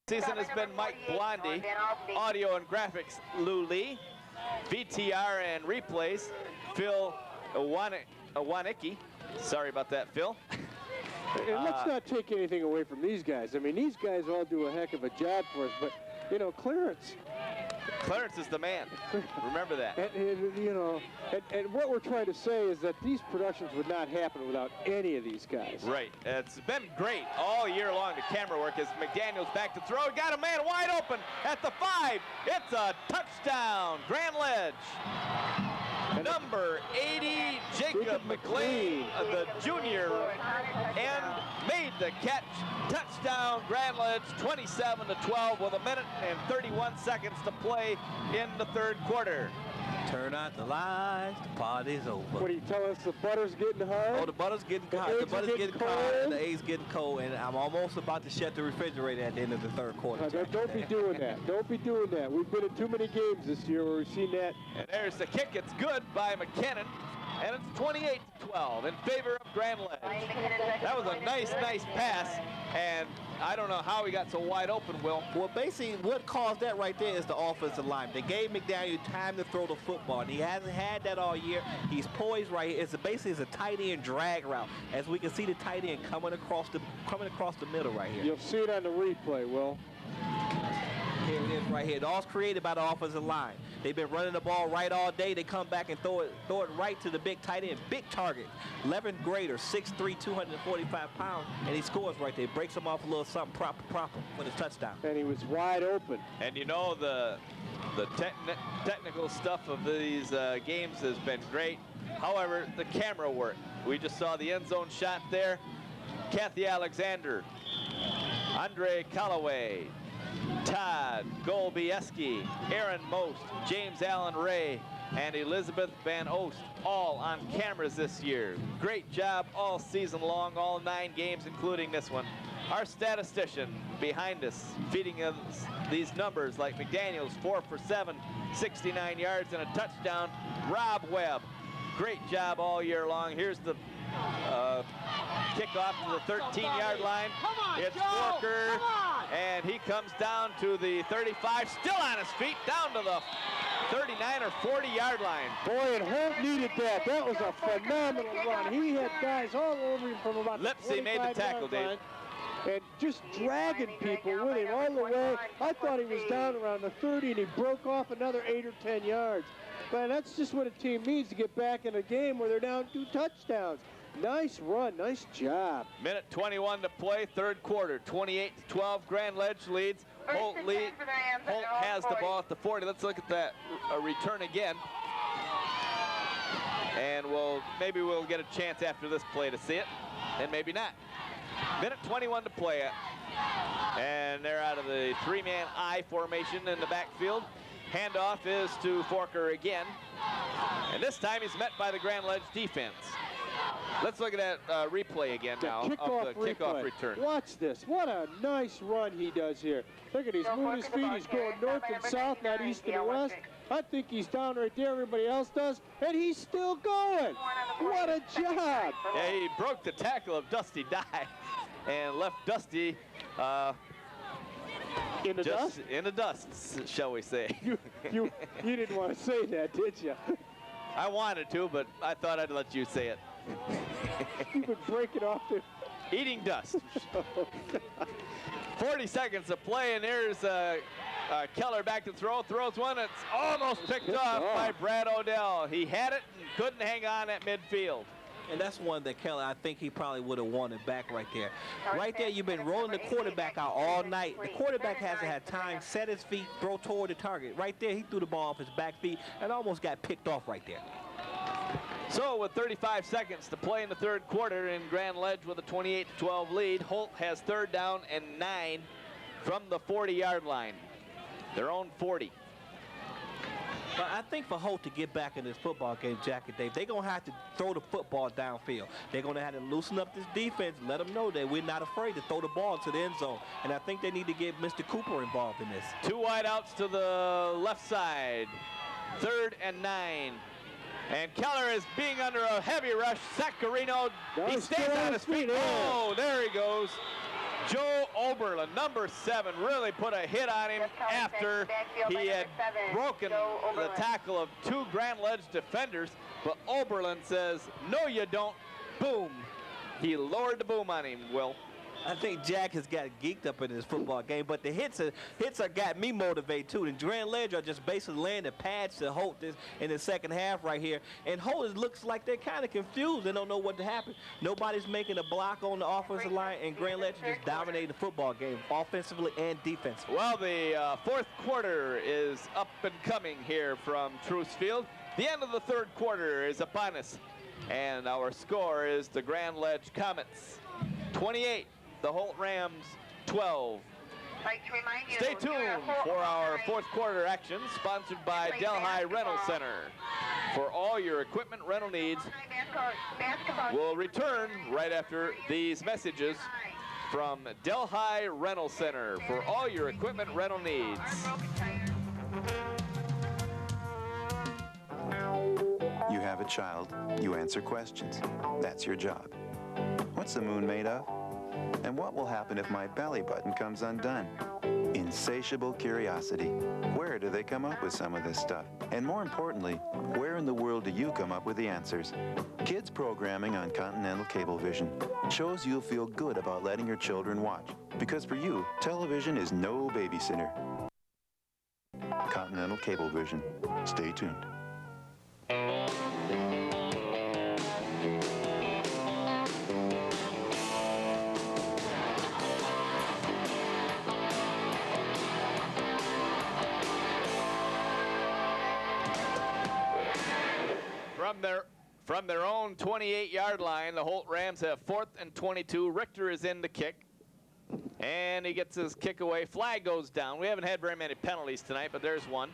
Season has been Mike Blondie, audio and graphics Lou Lee, VTR and replays Phil Wanicki. Sorry about that, Phil. And let's not take anything away from these guys. I mean, these guys all do a heck of a job for us, but, you know, Clarence is the man. Remember that. And you know, and what we're trying to say is that these productions would not happen without any of these guys. Right. It's been great all year long, the camera work, as McDaniel's back to throw. Got a man wide open at the 5. It's a touchdown. Grand Ledge. Number 80, Jacob McLean, the junior, and made the catch. Touchdown, Grand Ledge, 27-12 with 1:31 to play in the third quarter. Turn out the lights, the party's over. What do you tell us, the butter's getting hard? Oh, the butter's getting hot. The butter's getting cold, and the eggs getting cold, and I'm almost about to shut the refrigerator at the end of the third quarter. Don't be doing that. Don't be doing that. We've been in too many games this year where we've seen that. And there's the kick. It's good by McKinnon, and it's 28-12 in favor of Grand Ledge. That was a nice pass, and I don't know how he got so wide open, Will. Well, basically, what caused that right there is the offensive line. They gave McDaniel time to throw the football, and he hasn't had that all year. He's poised right here. It's a tight end drag route, as we can see the tight end coming across the middle right here. You'll see it on the replay, Will. Here it is right here. It's all created by the offensive line. They've been running the ball right all day. They come back and throw it right to the big tight end. Big target. 11th grader, 6'3", 245 pounds, and he scores right there. Breaks him off a little something proper for the touchdown. And he was wide open. And you know, the technical stuff of these games has been great. However, the camera work. We just saw the end zone shot there. Kathy Alexander, Andre Callaway, Todd Golbieski, Aaron Most, James Allen Ray, and Elizabeth Van Oost, all on cameras this year. Great job all season long, all 9 games, including this one. Our statistician behind us, feeding us these numbers like McDaniel's, 4 for 7, 69 yards and a touchdown. Rob Webb, great job all year long. Here's the kickoff to the 13-yard line. It's Walker, and he comes down to the 35, still on his feet, down to the 39 or 40-yard line. Boy, and Holt needed that. That was a phenomenal run. He had guys all over him from about Lipsy made the tackle, Dave. And just dragging people with him all the way. I thought he was down around the 30, and he broke off another 8 or 10 yards. But that's just what a team needs to get back in a game where they're down 2 touchdowns. Nice run, nice job. 1:21 to play, third quarter, 28-12. Grand Ledge leads. Holt has the ball at the 40. Let's look at that return again. And maybe we'll get a chance after this play to see it, and maybe not. 1:21 to play. And they're out of the 3-man I formation in the backfield. Handoff is to Forker again. And this time he's met by the Grand Ledge defense. Let's look at that replay again now of the kickoff return. Watch this. What a nice run he does here. Look at he's moving his feet. He's going north and south, not east and west. I think he's down right there. Everybody else does. And he's still going. What a job. Yeah, he broke the tackle of Dusty Dye and left Dusty in the dust? In the dust, shall we say. You didn't want to say that, did you? I wanted to, but I thought I'd let you say it. You would break it off there. Eating dust. 40 seconds to play, and there's Keller back to throw. Throws one. It's almost picked off by Brad Odell. He had it and couldn't hang on at midfield. And that's one that Keller, I think he probably would have wanted back right there. Right there, you've been rolling the quarterback out all night. The quarterback hasn't had time, set his feet, throw toward the target. Right there, he threw the ball off his back feet and almost got picked off right there. So with 35 seconds to play in the third quarter, in Grand Ledge with a 28-12 lead, Holt has 3rd down and 9 from the 40-yard line. Their own 40. But I think for Holt to get back in this football game, Jack and Dave, they're going to have to throw the football downfield. They're going to have to loosen up this defense, let them know that we're not afraid to throw the ball into the end zone. And I think they need to get Mr. Cooper involved in this. 2 wideouts to the left side. 3rd and 9. And Keller is being under a heavy rush. Sacarino, he stays on his feet. Oh, there he goes. Joe Oberlin, number 7, really put a hit on him after he had broken the tackle of 2 Grand Ledge defenders. But Oberlin says, no, you don't. Boom. He lowered the boom on him, Will. I think Jack has got geeked up in this football game, but the hits are got me motivated too. The Grand Ledge are just basically laying the pads to Holt in the second half right here. And Holt looks like they're kind of confused. They don't know what to happen. Nobody's making a block on the offensive line, and Grand Ledge just dominating the football game, offensively and defensively. Well, the fourth quarter is up and coming here from Truce Field. The end of the third quarter is upon us, and our score is the Grand Ledge Comets 28. The Holt Rams 12. Stay tuned for our fourth quarter action, sponsored by Delhi Rental Center. For all your equipment rental needs, we'll return right after these messages from Delhi Rental Center for all your equipment rental needs. You have a child, you answer questions. That's your job. What's the moon made of? And what will happen if my belly button comes undone? Insatiable curiosity. Where do they come up with some of this stuff? And more importantly, where in the world do you come up with the answers? Kids programming on Continental Cablevision shows you'll feel good about letting your children watch. Because for you, television is no babysitter. Continental Cablevision. Stay tuned. From their own 28-yard line, the Holt Rams have 4th and 22. Richter is in to kick, and he gets his kick away. Flag goes down. We haven't had very many penalties tonight, but there's one.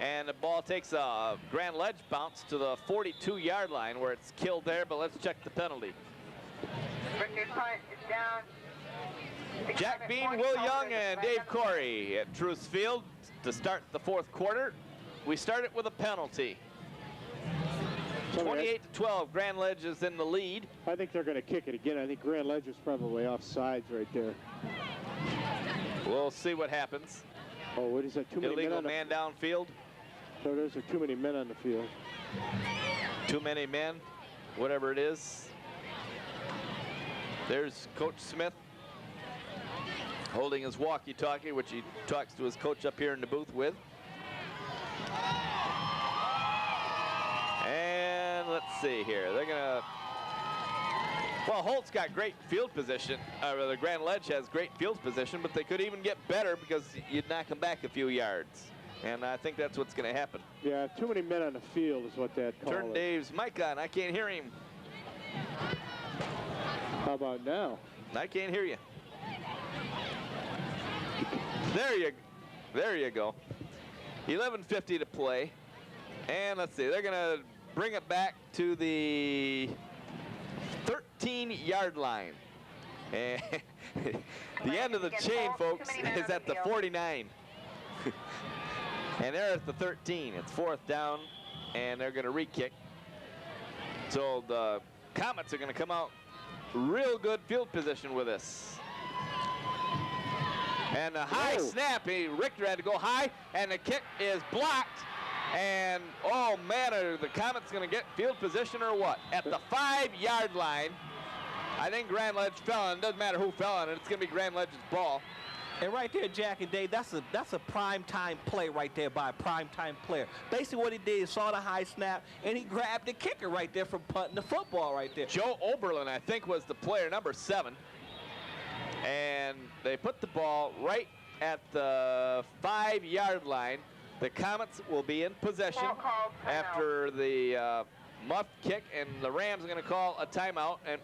And the ball takes a Grand Ledge bounce to the 42-yard line where it's killed there, but let's check the penalty. Richter's punt is down. Jack Bean, Will Young, and Dave Corey at Truce Field to start the fourth quarter. We start it with a penalty. 28-12, Grand Ledge is in the lead. I think they're going to kick it again. I think Grand Ledge is probably off sides right there. We'll see what happens. Oh, what is that? Too many Illegal men man downfield. So those are too many men on the field. Too many men, whatever it is. There's Coach Smith holding his walkie-talkie, which he talks to his coach up here in the booth with. And let's see here. They're gonna, well, Holt's got great field position. The Grand Ledge has great field position, but they could even get better because you'd knock them back a few yards. And I think that's what's gonna happen. Yeah, too many men on the field is what that call Turn is. Dave's mic on. I can't hear him. How about now? I can't hear you. There you go. 11:50 to play. And let's see, they're gonna bring it back to the 13-yard line. And the end of the chain, folks, is at the 49. And they're at the 13. It's 4th down, and they're gonna re-kick. So the Comets are gonna come out real good field position with this. And a high snap, Richter had to go high, and the kick is blocked. And, oh, man, are the Comets going to get field position or what? At the 5-yard line, I think Grand Ledge fell on. It doesn't matter who fell on it. It's going to be Grand Ledge's ball. And right there, Jack and Dave, that's a prime-time play right there by a prime-time player. Basically what he did is saw the high snap, and he grabbed the kicker right there from punting the football right there. Joe Oberlin, I think, was the player, number 7. And they put the ball right at the 5-yard line. The Comets will be in possession after the muff kick, and the Rams are going to call a timeout. And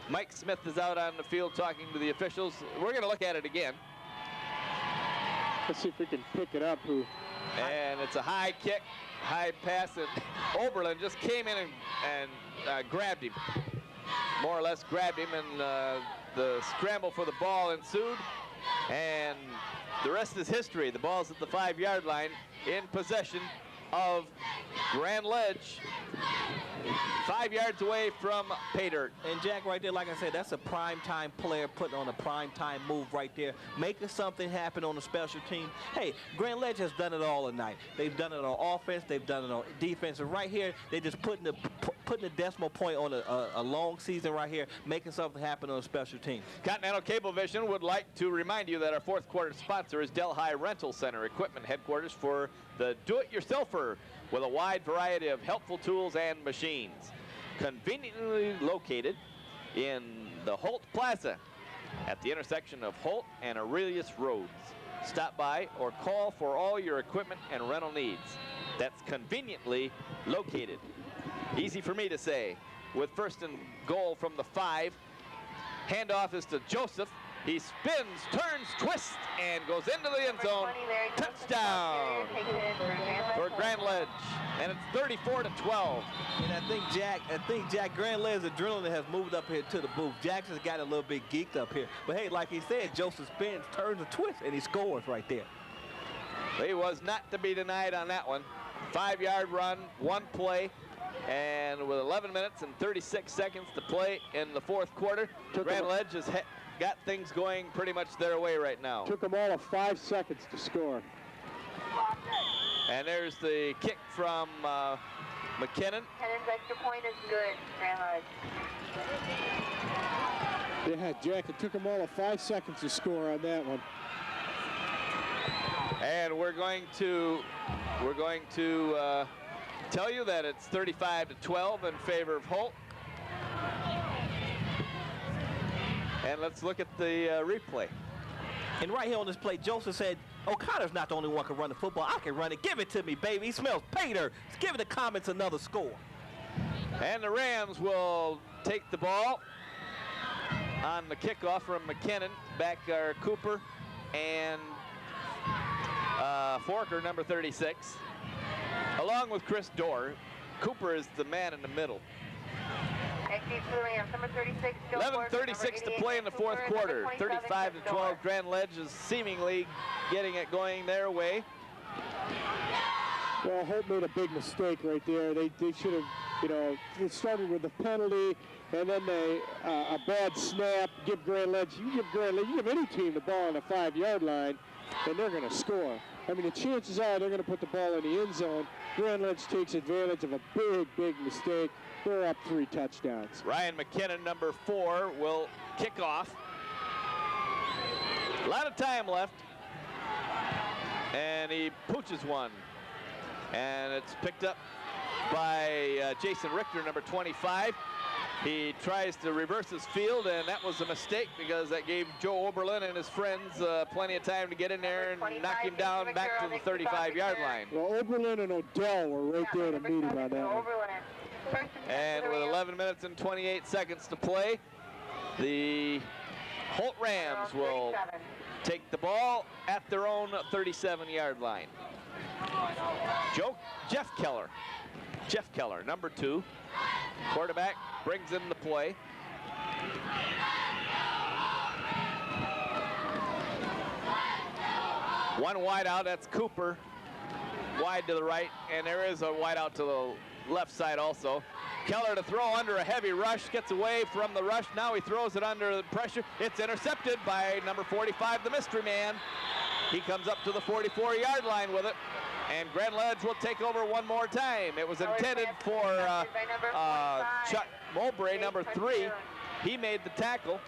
Mike Smith is out on the field talking to the officials. We're going to look at it again. Let's see if we can pick it up. And it's a high kick, high pass, and Oberlin just came in and grabbed him. More or less grabbed him, and the scramble for the ball ensued. And the rest is history. The ball's at the 5-yard line in possession of Grand Ledge, 5 yards away from pay dirt. And Jack, right there, like I said, that's a prime-time player putting on a prime-time move right there, making something happen on the special team. Hey, Grand Ledge has done it all tonight. They've done it on offense, they've done it on defense, and right here, they're just putting the decimal point on a long season right here, making something happen on a special team. Continental Cablevision would like to remind you that our fourth quarter sponsor is Delhi Rental Center, equipment headquarters for the do-it-yourselfer with a wide variety of helpful tools and machines. Conveniently located in the Holt Plaza at the intersection of Holt and Aurelius Roads. Stop by or call for all your equipment and rental needs. That's conveniently located. Easy for me to say. With first and goal from the 5. Handoff is to Joseph. He spins, turns, twists, and goes into the end zone. Touchdown for Grand Ledge. And it's 34-12. And I think Jack, Grand Ledge's adrenaline has moved up here to the booth. Jackson's got a little bit geeked up here. But hey, like he said, Joseph spins, turns, and twists, and he scores right there. He was not to be denied on that one. 5-yard run, one play. And with 11 minutes and 36 seconds to play in the fourth quarter, Grand Ledge has got things going pretty much their way right now. Took them all of 5 seconds to score. And there's the kick from McKinnon. McKinnon's extra point is good, Grand Ledge. Yeah, Jack, it took them all of 5 seconds to score on that one. And we're going to tell you that it's 35-12 in favor of Holt. And let's look at the replay. And right here on this play, Joseph said, O'Connor's not the only one who can run the football. I can run it. Give it to me, baby. He smells Peter. Let's give the Comets another score. And the Rams will take the ball on the kickoff from McKinnon. Back are Cooper and Forker, number 36. Along with Chris Dorr. Cooper is the man in the middle. 11:36 to play in the fourth quarter. 35-12. Grand Ledge is seemingly getting it going their way. Well, Holt made a big mistake right there. They should have, it started with a penalty, and then a bad snap. Give Grand Ledge, you give any team the ball on the 5-yard line, and they're going to score. I mean, the chances are they're going to put the ball in the end zone. Grand Ledge takes advantage of a big mistake. They're up 3 touchdowns. Ryan McKinnon, number 4, will kick off. A lot of time left. And he pooches one. And it's picked up by Jason Richter, number 25. He tries to reverse his field, and that was a mistake because that gave Joe Oberlin and his friends plenty of time to get in there and knock him down back to the 35-yard line. Well, Oberlin and Odell were right there to meet him on that one. And with 11 minutes and 28 seconds to play, the Holt Rams will take the ball at their own 37-yard line. Jeff Keller, number 2, quarterback, brings in the play. One wide out, that's Cooper, wide to the right, and there is a wide out to the left side also. Keller to throw under a heavy rush, gets away from the rush. Now he throws it under the pressure. It's intercepted by number 45, the mystery man. He comes up to the 44-yard line with it, and Grand Ledge will take over one more time. It was intended for Chuck Mowbray, number 3. He made the tackle,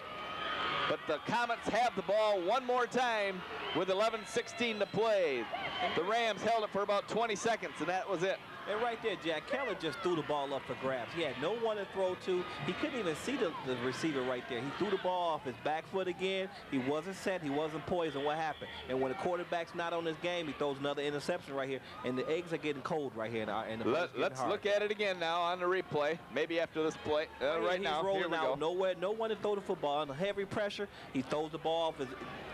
but the Comets have the ball one more time with 11:16 to play. The Rams held it for about 20 seconds, and that was it. And right there, Jack, Keller just threw the ball up for grabs. He had no one to throw to. He couldn't even see the receiver right there. He threw the ball off his back foot again. He wasn't set. He wasn't poised. And what happened? And when the quarterback's not on his game, he throws another interception right here. And the eggs are getting cold right here. Let's look at it again now on the replay. Maybe after this play. Right now, he's rolling here we out go. nowhere. No one to throw the football. Under heavy pressure, he throws the ball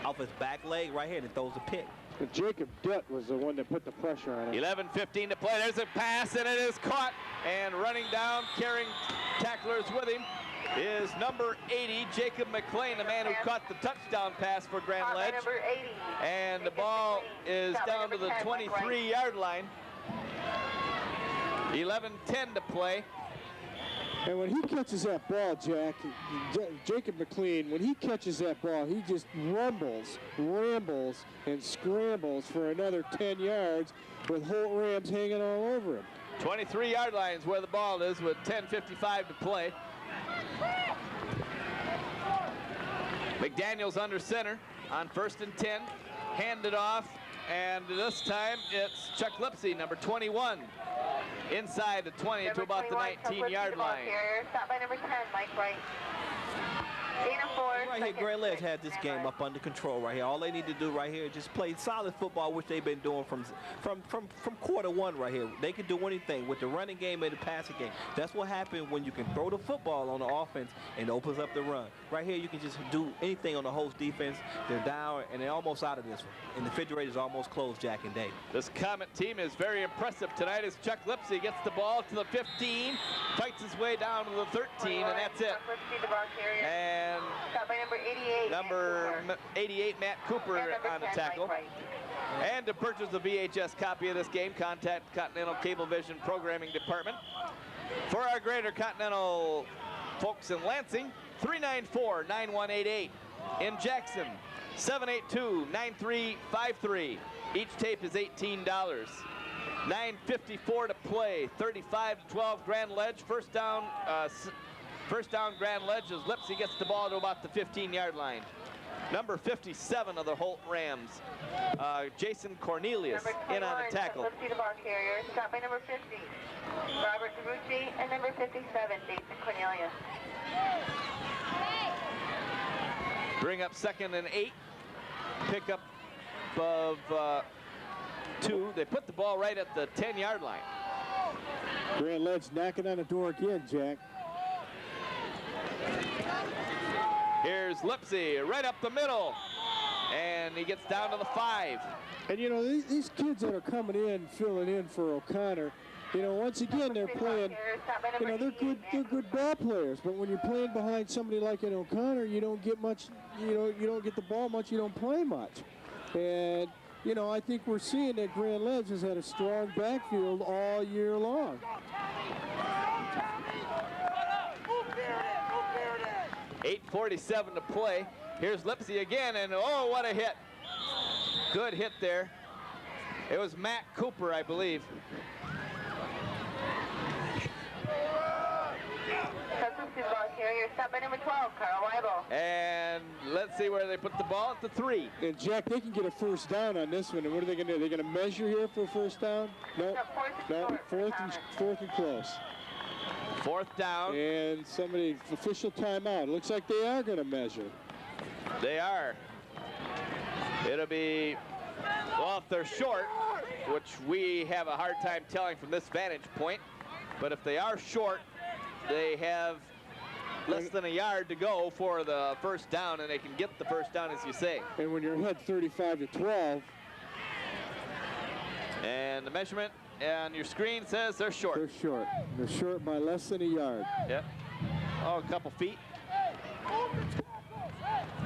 off his back leg right here, and he throws a pick. And Jacob Dutt was the one that put the pressure on it. 11:15 to play. There's a pass, and it is caught. And running down, carrying tacklers with him, is number 80, Jacob McLean, the man who caught the touchdown pass for Grand Ledge. And the ball is down to the 23-yard line. 11-10 to play. And when he catches that ball, Jack, Jacob McLean, when he catches that ball, he just rumbles, rambles, and scrambles for another 10 yards with Holt Rams hanging all over him. 23-yard line is where the ball is with 10:55 to play. McDaniels under center on 1st and 10. Handed off, and this time it's Chuck Lipsy, number 21. Inside the 20 to about the 19-yard line. Stop by number 10, Mike Wright. Right here, Grand Ledge had this game up under control right here. All they need to do right here is just play solid football, which they've been doing from quarter one right here. They can do anything with the running game and the passing game. That's what happens when you can throw the football on the offense and it opens up the run. Right here, you can just do anything on the Host defense. They're down, and they're almost out of this one. And the refrigerator's almost closed, Jack and Dave. This Comet team is very impressive tonight as Chuck Lipsy gets the ball to the 15, fights his way down to the 13, and that's it. And number 88, Matt Cooper on the tackle. And to purchase a VHS copy of this game, contact Continental Cablevision Programming Department. For our Greater Continental folks in Lansing, 394-9188. In Jackson, 782-9353. Each tape is $18. 9:54 to play, 35-12 Grand Ledge. First down Grand Ledge as Lipsy gets the ball to about the 15-yard line. Number 57 of the Holt Rams, Jason Cornelius, in on the tackle. Lipsy the ball carrier, stop by number 50, Robert DeRucci, and number 57, Jason Cornelius. Bring up 2nd and 8. Pick up of 2. They put the ball right at the 10-yard line. Grand Ledge knocking on the door again, Jack. Here's Lipsy right up the middle, and he gets down to the 5. And you know, these kids that are coming in, filling in for O'Connor, you know, once again they're playing, you know, they're good ball players, but when you're playing behind somebody like an O'Connor, you don't get much, you don't get the ball much, you don't play much. And you know, I think we're seeing that Grand Ledge has had a strong backfield all year long. 8:47 to play. Here's Lipsy again, and oh, what a hit. Good hit there. It was Matt Cooper, I believe. Carrier, stop by number 12, Carl Weibel. And let's see where they put the ball at the 3. And Jack, they can get a first down on this one. And what are they going to do? They're going to measure here for a first down? No, fourth and close. 4th down. And somebody, official timeout. Looks like they are going to measure. They are. It'll be, well, if they're short, which we have a hard time telling from this vantage point, but if they are short, they have less than a yard to go for the first down, and they can get the first down, as you say. And when you're ahead 35-12. And the measurement on your screen says they're short. They're short. They're short by less than a yard. Yep. Oh, a couple feet.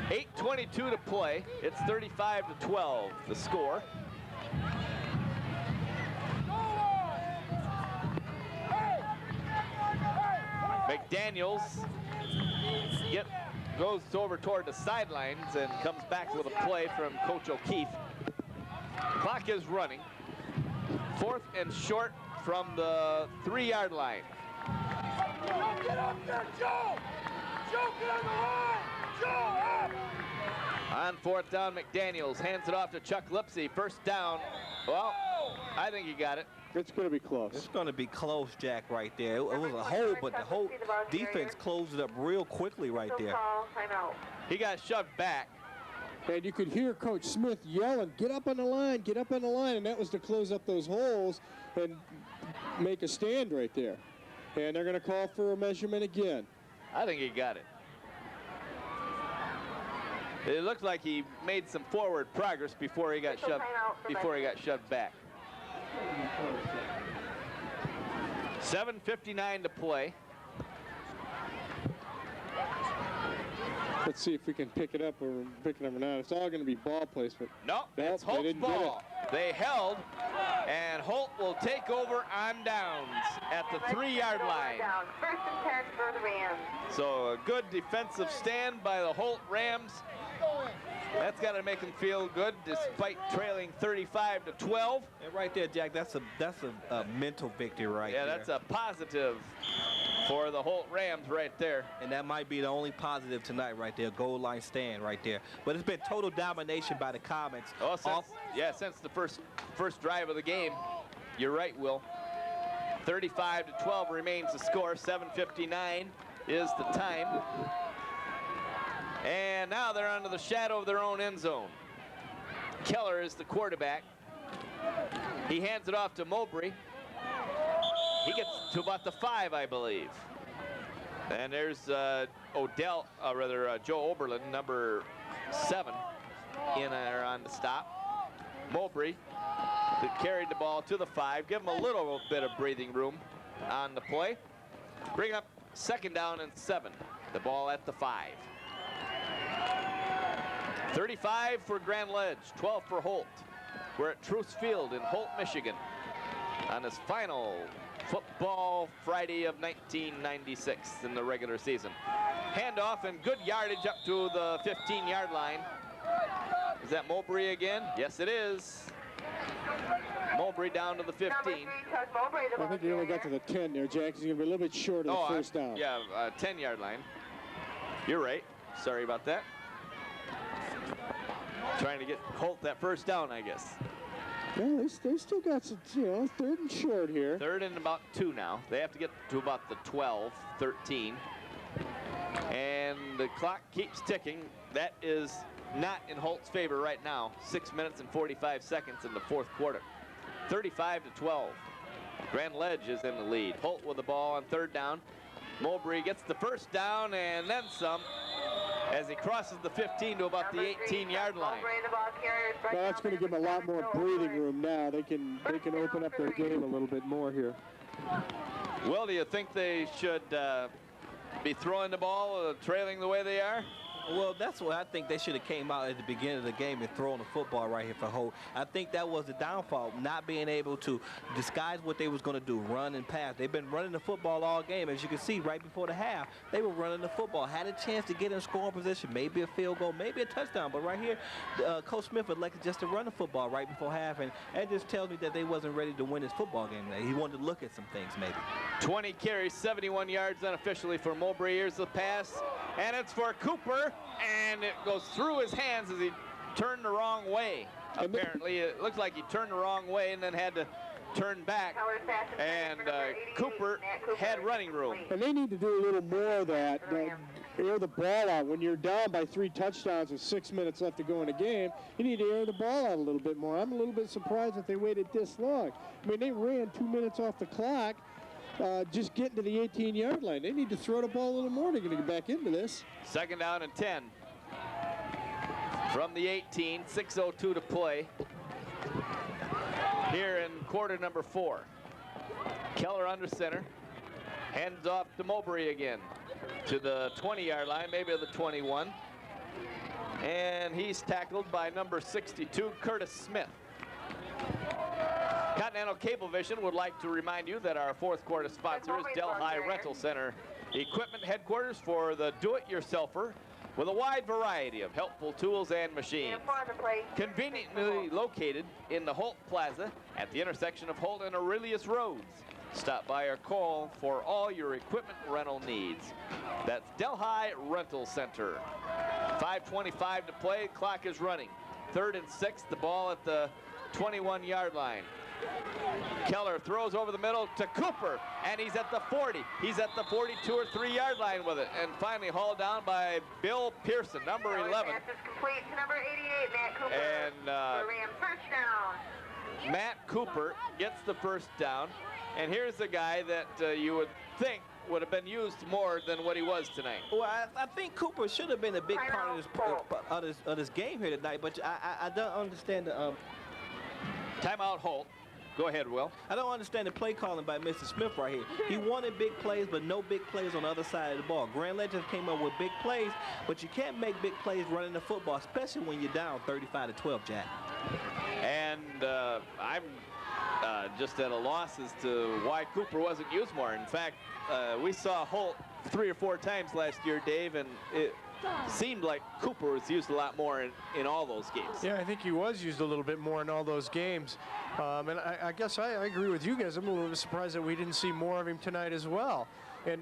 8:22 to play. It's 35-12, the score. McDaniels goes over toward the sidelines and comes back with a play from Coach O'Keefe. Clock is running. 4th and short from the 3-yard line. Get up there, Joe! Joe, get on the line! Joe, up! On 4th down, McDaniels hands it off to Chuck Lipsy. First down. Well, I think he got it. It's going to be close. It's going to be close, Jack, right there. It was a hole, but the whole defense closed it up real quickly right there. He got shoved back. And you could hear Coach Smith yelling, get up on the line, get up on the line. And that was to close up those holes and make a stand right there. And they're going to call for a measurement again. I think he got it. It looked like he made some forward progress before he got shoved back. 7:59 to play. Let's see if we can pick it up or pick it up or not. It's all going to be ball placement. No, Nope, it's they Holt's didn't get it. ball. They held, and Holt will take over on downs at the 3-yard line. Down. 1st and 10 for the Rams. So a good defensive stand by the Holt Rams. That's got to make them feel good despite trailing 35-12. And right there, Jack, that's a mental victory right there. Yeah, that's a positive for the Holt Rams right there. And that might be the only positive tonight right there, goal line stand right there. But it's been total domination by the Comets. Oh, since the first drive of the game. You're right, Will. 35-12 remains the score. 7:59 is the time. And now they're under the shadow of their own end zone. Keller is the quarterback. He hands it off to Mowbray. He gets to about the 5, I believe. And there's Joe Oberlin, number 7, in there on the stop. Mowbray that carried the ball to the 5. Give him a little bit of breathing room on the play. Bring up 2nd down and 7. The ball at the 5. 35 for Grand Ledge, 12 for Holt. We're at Truce Field in Holt, Michigan on this final football Friday of 1996 in the regular season. Handoff and good yardage up to the 15-yard line. Is that Mowbray again? Yes, it is. Mowbray down to the 15. I think he only got to the 10 there, Jack. He's going to be a little bit short of the first down. Yeah, 10-yard line. You're right. Sorry about that. Trying to get Holt that first down, I guess. Well, they still got some, 3rd and short here. 3rd and about 2 now. They have to get to about the 12, 13. And the clock keeps ticking. That is not in Holt's favor right now. 6 minutes and 45 seconds in the 4th quarter. 35-12. Grand Ledge is in the lead. Holt with the ball on 3rd down. Mowbray gets the first down and then some as he crosses the 15 to about the 18-yard line. Well, that's going to give them a lot more breathing room now. They can open up their game a little bit more here. Well, do you think they should be throwing the ball, trailing the way they are? Well, that's what I think they should have came out at the beginning of the game and thrown the football right here for Holt. I think that was the downfall, not being able to disguise what they was going to do, run and pass. They've been running the football all game. As you can see, right before the half, they were running the football. Had a chance to get in scoring position, maybe a field goal, maybe a touchdown. But right here, Coach Smith elected just to run the football right before half, and that just tells me that they wasn't ready to win this football game today. He wanted to look at some things maybe. 20 carries, 71 yards unofficially for Mowbray. Here's the pass, and it's for Cooper, and it goes through his hands as he turned the wrong way. Apparently, it looks like he turned the wrong way and then had to turn back, and Cooper had running room. And they need to do a little more of that. Air the ball out. When you're down by 3 touchdowns with 6 minutes left to go in a game, you need to air the ball out a little bit more. I'm a little bit surprised that they waited this long. I mean, they ran 2 minutes off the clock, just getting to the 18-yard line. They need to throw the ball a little more to get back into this. 2nd down and 10. From the 18, 6:02 to play here in quarter number 4. Keller under center, hands off to Mowbray again to the 20-yard line, maybe the 21. And he's tackled by number 62, Curtis Smith. Continental Cablevision would like to remind you that our 4th quarter sponsor is Delhi Rental Center, equipment headquarters for the do-it-yourselfer with a wide variety of helpful tools and machines. Conveniently located in the Holt Plaza at the intersection of Holt and Aurelius Roads. Stop by or call for all your equipment rental needs. That's Delhi Rental Center. 5:25 to play, clock is running. 3rd and 6, the ball at the 21-yard line. Keller throws over the middle to Cooper, and he's at the 40. He's at the 42 or 3-yard line with it, and finally hauled down by Bill Pearson, number 11. Complete to number 88, Matt Cooper. And Ram first down. Matt Cooper gets the first down, and here's the guy that you would think would have been used more than what he was tonight. Well, I think Cooper should have been a big part of this game here tonight, but I don't understand the timeout Holt. Go ahead, Will. I don't understand the play calling by Mr. Smith right here. He wanted big plays, but no big plays on the other side of the ball. Grand Legends came up with big plays, but you can't make big plays running the football, especially when you're down 35-12, Jack. And I'm just at a loss as to why Cooper wasn't used more. In fact, we saw Holt 3 or 4 times last year, Dave, and it seemed like Cooper was used a lot more in all those games. Yeah, I think he was used a little bit more in all those games. And I guess I agree with you guys. I'm a little bit surprised that we didn't see more of him tonight as well. And,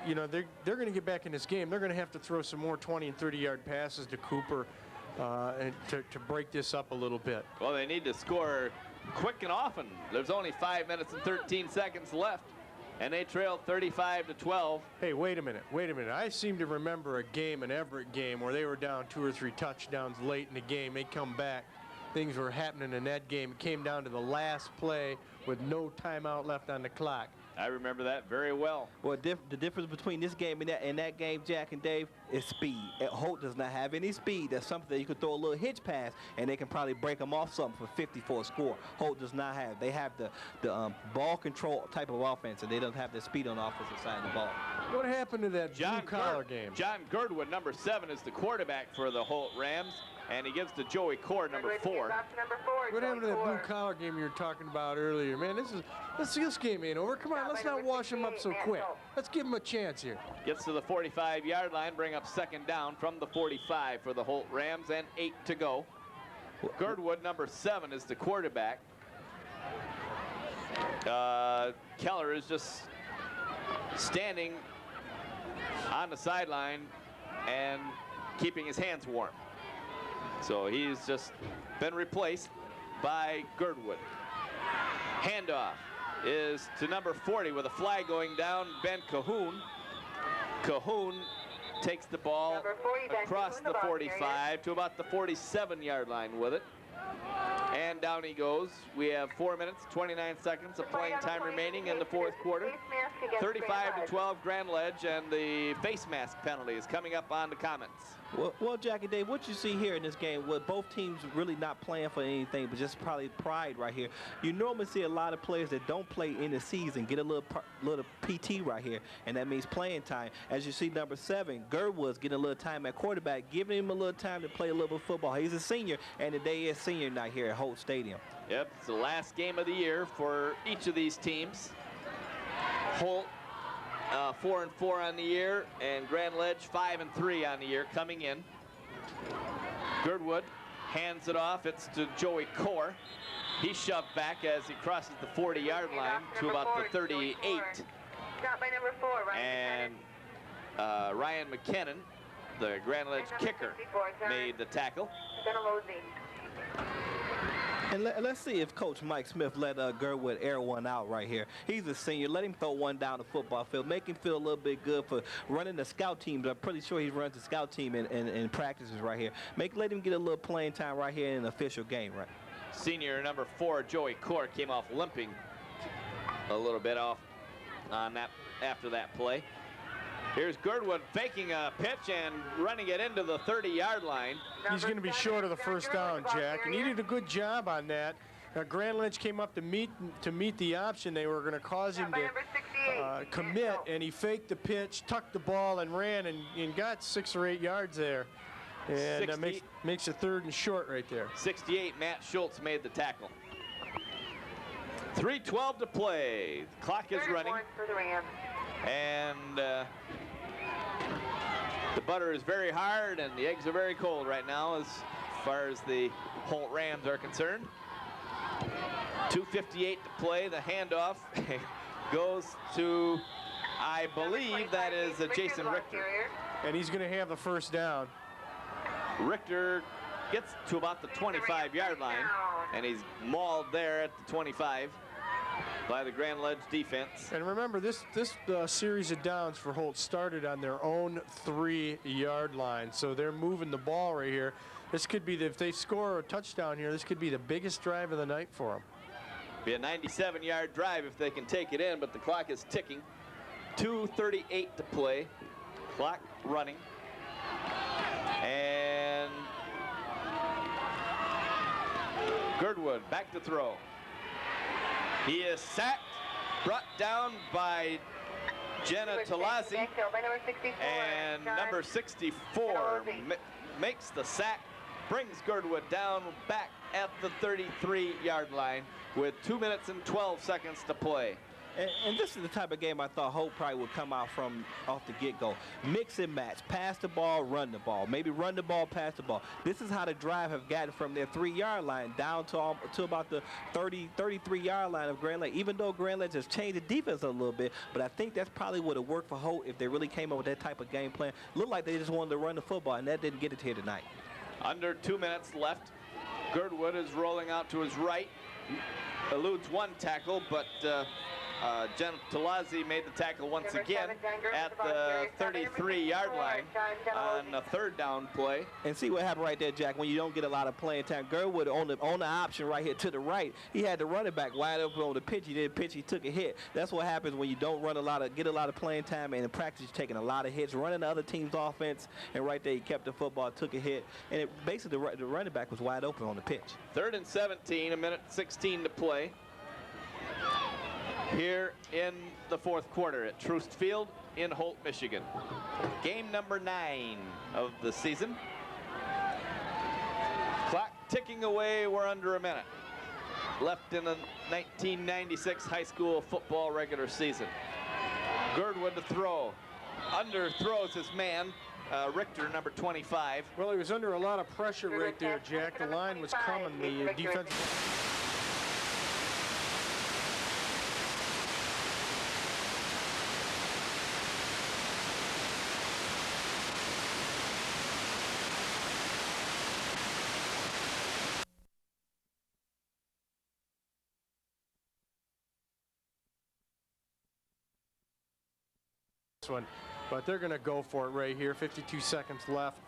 you know, they're going to get back in this game. They're going to have to throw some more 20 and 30-yard passes to Cooper and to break this up a little bit. Well, they need to score quick and often. There's only 5 minutes and 13 seconds left, and they trailed 35-12. Hey, wait a minute. I seem to remember a game, an Everett game, where they were down 2 or 3 touchdowns late in the game. They come back. Things were happening in that game. It came down to the last play with no timeout left on the clock. I remember that very well. Well, the difference between this game and that game, Jack and Dave, is speed. Holt does not have any speed. That's something that you can throw a little hitch pass, and they can probably break them off something for 50 for a score. Holt does not have. They have the ball control type of offense, and they don't have the speed on the offensive side of the ball. What happened to that blue-collar game? John Girdwood, number 7, is the quarterback for the Holt Rams, and he gives to Joey Core, number 4. What happened to that blue-collar game you were talking about earlier? Man, this game ain't over. Come on, let's not wash them up so quick. Let's give them a chance here. Gets to the 45-yard line, bring up 2nd down from the 45 for the Holt Rams, and 8 to go. Girdwood, number 7, is the quarterback. Keller is just standing on the sideline and keeping his hands warm. So he's just been replaced by Girdwood. Handoff is to number 40 with a flag going down, Ben Cahoon. Cahoon takes the ball across the 45 to about the 47-yard line with it. And down he goes. We have 4 minutes, 29 seconds of playing time remaining in the 4th quarter. 35-12 Grand Ledge, and the face mask penalty is coming up on the comments. Well, Jack and Dave, what you see here in this game, with both teams really not playing for anything, but just probably pride right here. You normally see a lot of players that don't play in the season get a little PT right here, and that means playing time. As you see, number 7, Girdwood's getting a little time at quarterback, giving him a little time to play a little bit of football. He's a senior, and today is senior night here at Holt Stadium. Yep, it's the last game of the year for each of these teams. Holt 4-4 on the year, and Grand Ledge 5-3 on the year coming in. Girdwood hands it off. It's to Joey Core. He's shoved back as he crosses the 40-yard line to about the 38. Got by number 4, Ryan. And Ryan McKinnon, the Grand Ledge kicker, made the tackle. And let's see if Coach Mike Smith let Girdwood air one out right here. He's a senior. Let him throw one down the football field. Make him feel a little bit good for running the scout teams. I'm pretty sure he runs the scout team in practices right here. Let him get a little playing time right here in an official game, right? Senior number 4, Joey Core, came off limping a little bit off on that after that play. Here's Girdwood faking a pitch and running it into the 30-yard line. He's going to be short of the first down, Jack, and he did a good job on that. Grand Ledge came up to meet the option. They were going to cause him to commit, and he faked the pitch, tucked the ball, and ran and got 6 or 8 yards there. And that makes it 3rd and short right there. 68, Matt Schultz made the tackle. 3:12 to play. The clock is running. And the butter is very hard and the eggs are very cold right now as far as the Holt Rams are concerned. 2:58 to play. The handoff goes to, I believe that is Jason Richter. And he's going to have the first down. Richter gets to about the 25-yard line, and he's mauled there at the 25 by the Grand Ledge defense. And remember, this series of downs for Holt started on their own 3-yard line, so they're moving the ball right here. This could be, if they score a touchdown here, this could be the biggest drive of the night for them. Be a 97-yard drive if they can take it in, but the clock is ticking. 2:38 to play. Clock running. And Girdwood back to throw. He is sacked, brought down by Jenna Talazzi, and number 64 makes the sack, brings Girdwood down back at the 33-yard line with 2 minutes and 12 seconds to play. And this is the type of game I thought Holt probably would come out from off the get-go. Mix and match. Pass the ball, run the ball. Maybe run the ball, pass the ball. This is how the drive have gotten from their 3-yard line down to about the 33-yard line of Grand Ledge. Even though Grand Ledge has changed the defense a little bit, but I think that's probably would have worked for Holt if they really came up with that type of game plan. Looked like they just wanted to run the football, and that didn't get it here tonight. Under 2 minutes left. Girdwood is rolling out to his right. Eludes one tackle, but Jen Talazzi made the tackle once again at the 33-yard line on a 3rd down play. And see what happened right there, Jack, when you don't get a lot of playing time. Girdwood on the option right here to the right, he had the running back wide open on the pitch. He didn't pitch, he took a hit. That's what happens when you don't get a lot of playing time, and in practice you're taking a lot of hits, running the other team's offense, and right there he kept the football, took a hit, and basically the running back was wide open on the pitch. 3rd and 17, a minute 16 to play here in the 4th quarter at Troost Field in Holt, Michigan. Game number 9 of the season. Clock ticking away, we're under a minute left in the 1996 high school football regular season. Girdwood to throw. Underthrows his man, Richter, number 25. Well, he was under a lot of pressure right there, Jack. The line was coming. The defensive... one, but they're going to go for it right here. 52 seconds left.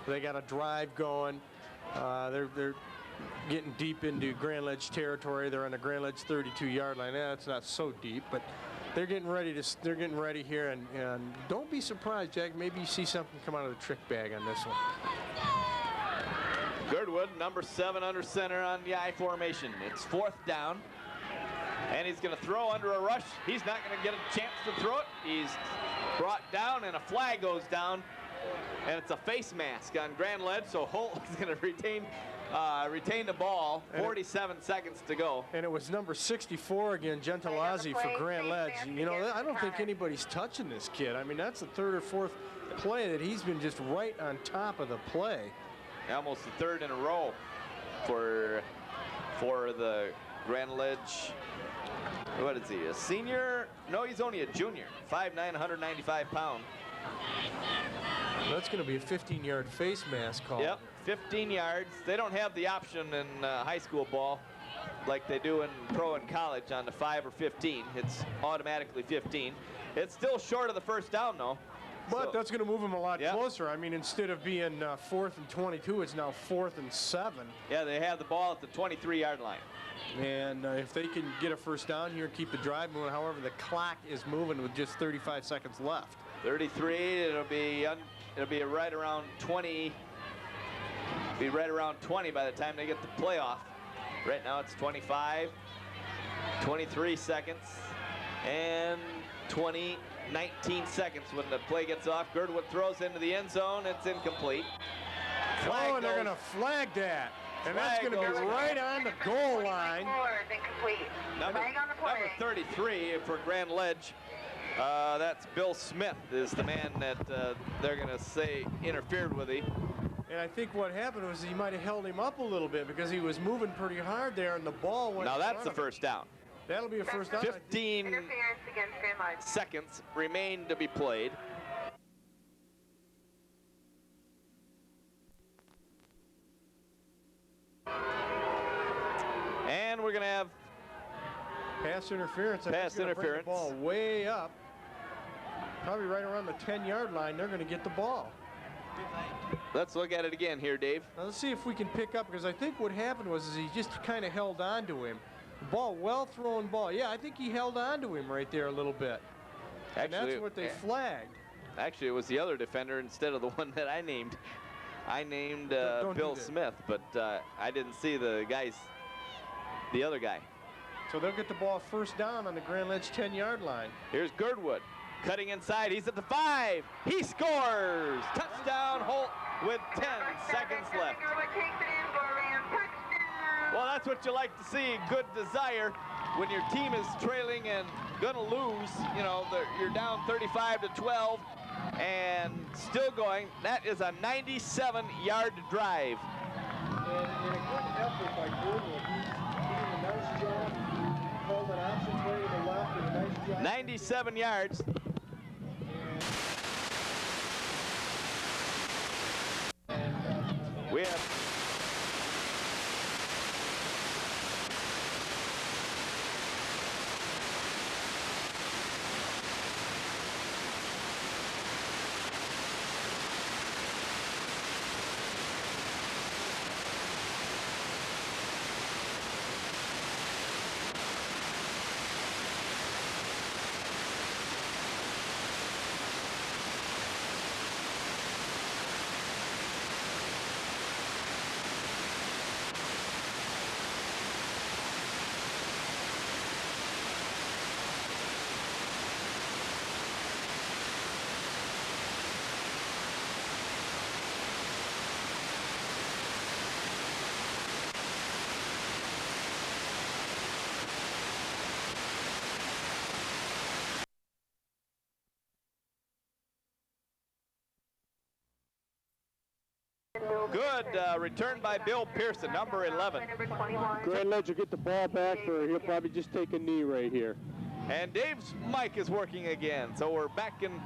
They got a drive going. They're getting deep into Grand Ledge territory. They're on the Grand Ledge 32-yard line. It's not so deep, but they're getting ready here, and don't be surprised, Jack. Maybe you see something come out of the trick bag on this one. Girdwood, number 7 under center on the I formation. It's 4th down. And he's going to throw under a rush. He's not going to get a chance to throw it. He's brought down, and a flag goes down. And it's a face mask on Grand Ledge, so Holt is going to retain the ball. 47 seconds to go. And it was number 64 again, Gentilazzi for Grand Ledge. You know, I don't think anybody's touching this kid. I mean, that's the 3rd or 4th play that he's been just right on top of the play. Almost the 3rd in a row for the Grand Ledge. What is he, a senior? No, he's only a junior. 5'9", 195 pounds. That's going to be a 15-yard face mask call. Yep, 15 yards. They don't have the option in high school ball like they do in pro and college on the 5 or 15. It's automatically 15. It's still short of the 1st down, though. But that's going to move them a lot closer. I mean, instead of being 4th and 22, it's now 4th and 7. Yeah, they have the ball at the 23-yard line. And if they can get a 1st down here and keep the drive moving, however, the clock is moving with just 35 seconds left. 33, it'll be right around 20. Be right around 20 by the time they get the playoff. Right now it's 25, 23 seconds, and 19 seconds when the play gets off. Girdwood throws into the end zone. It's incomplete. Flag and they're going to flag that. And that's going to be right on the goal line. Number 33 for Grand Ledge. That's Bill Smith is the man that they're going to say interfered with him. And I think what happened was he might have held him up a little bit because he was moving pretty hard there, and the ball went. Now that's the 1st down. That'll be a 1st down. 15 seconds remain to be played. And we're going to have pass interference. Pass interference. Bring the ball way up. Probably right around the 10-yard line. They're going to get the ball. Let's look at it again here, Dave. Now let's see if we can pick up, because I think what happened was he just kind of held on to him. Ball, well-thrown ball. Yeah, I think he held on to him right there a little bit. Actually, and that's what they flagged. Actually, it was the other defender instead of the one that I named. I named Bill Smith, but I didn't see the other guy. So they'll get the ball first down on the Grand Ledge 10-yard line. Here's Girdwood cutting inside. He's at the 5. He scores. Touchdown Holt with 10 seconds left. Well, that's what you like to see. Good desire when your team is trailing and gonna lose. You know, you're down 35-12 and still going. That is a 97-yard drive. And a good effort by Girdwood. He did a nice job. Called an option play to the left and a nice job. 97 yards. We have good return by Bill Pearson, number 11. Grand Ledge will get the ball back for, he'll probably just take a knee right here. And Dave's mic is working again, so we're back in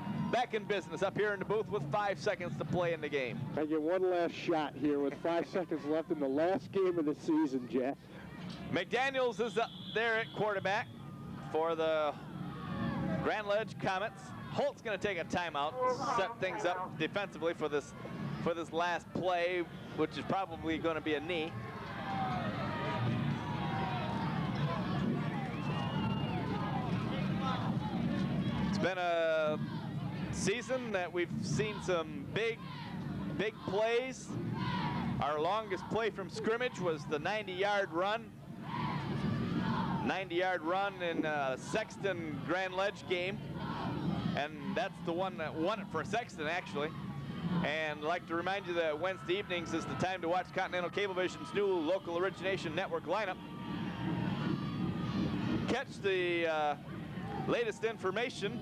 business up here in the booth with 5 seconds to play in the game. I get one last shot here with 5 seconds left in the last game of the season, Jack. McDaniels is up there at quarterback for the Grand Ledge Comets. Holt's going to take a timeout, set things up defensively for this last play, which is probably going to be a knee. It's been a season that we've seen some big plays. Our longest play from scrimmage was the 90-yard run. 90-yard run in Sexton Grand Ledge game. And that's the one that won it for Sexton, actually. And I'd like to remind you that Wednesday evenings is the time to watch Continental Cablevision's new local origination network lineup. Catch the latest information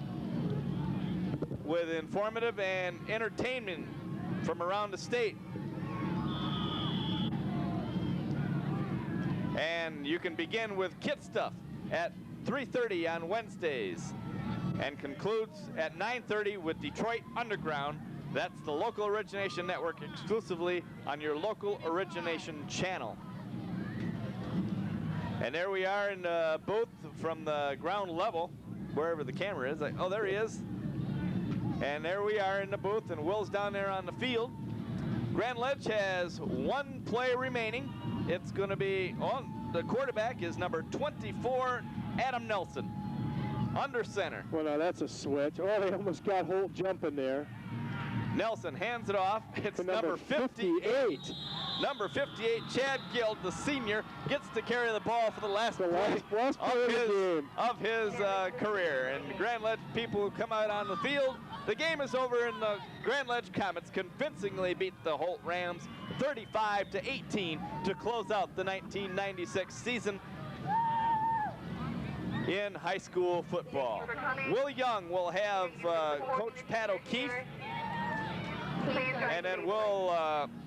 with informative and entertainment from around the state. And you can begin with Kit Stuff at 3:30 on Wednesdays and concludes at 9:30 with Detroit Underground. That's the local origination network exclusively on your local origination channel. And there we are in the booth from the ground level, wherever the camera is. Oh, there he is. And there we are in the booth, and Will's down there on the field. Grand Ledge has one play remaining. It's going to be, the quarterback is number 24, Adam Nelson, under center. Well, now that's a switch. Oh, they almost got Holt jumping there. Of hands it off. It's number 58. Number 58, Chad Guild, the senior, gets to carry the ball for the last play of his career. And the Grand Ledge people who come out on the field, the game is over, and the Grand Ledge Comets convincingly beat the Holt Rams 35-18 to close out the 1996 season in high school football. Will Young will have Coach Pat O'Keefe, and then we'll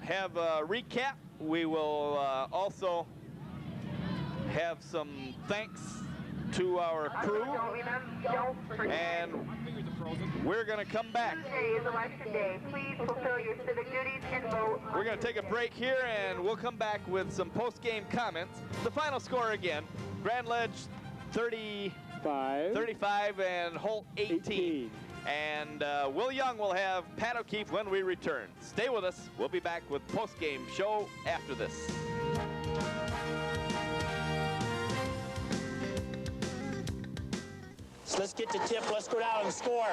have a recap. We will also have some thanks to our crew, and we're going to come back. Today is election day. Please fulfill your civic duties and vote. We're going to take a break here, and we'll come back with some post-game comments. The final score again, Grand Ledge 35 and Holt 18. And Will Young will have Pat O'Keefe when we return. Stay with us. We'll be back with post-game show after this. So let's get the tip. Let's go down and score.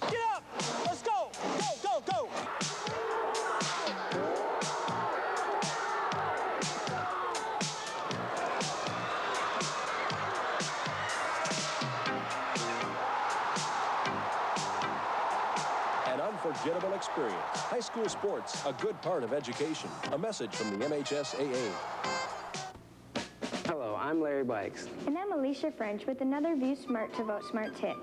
Get up. Let's go. Go, go, go. unforgettable experience. High school sports, a good part of education. A message from the MHSAA. Hello, I'm Larry Bikes. And I'm Alicia French with another View Smart to Vote Smart tip.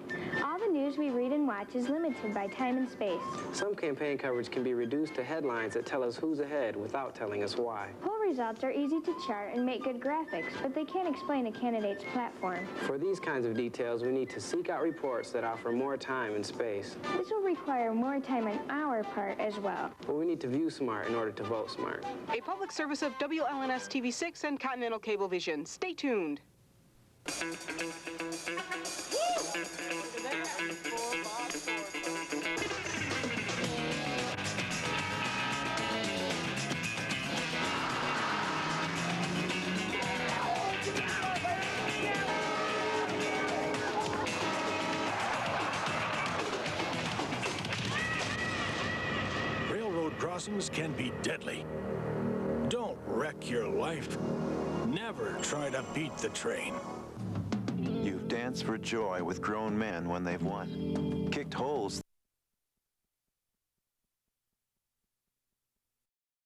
All the news we read and watch is limited by time and space. Some campaign coverage can be reduced to headlines that tell us who's ahead without telling us why. Poll results are easy to chart and make good graphics, but they can't explain a candidate's platform. For these kinds of details, we need to seek out reports that offer more time and space. This will require more time on our part as well. But we need to view smart in order to vote smart. A public service of WLNS TV6 and Continental Cablevision. Stay tuned. Railroad crossings can be deadly. Don't wreck your life. Never try to beat the train. You've danced for joy with grown men when they've won, kicked holes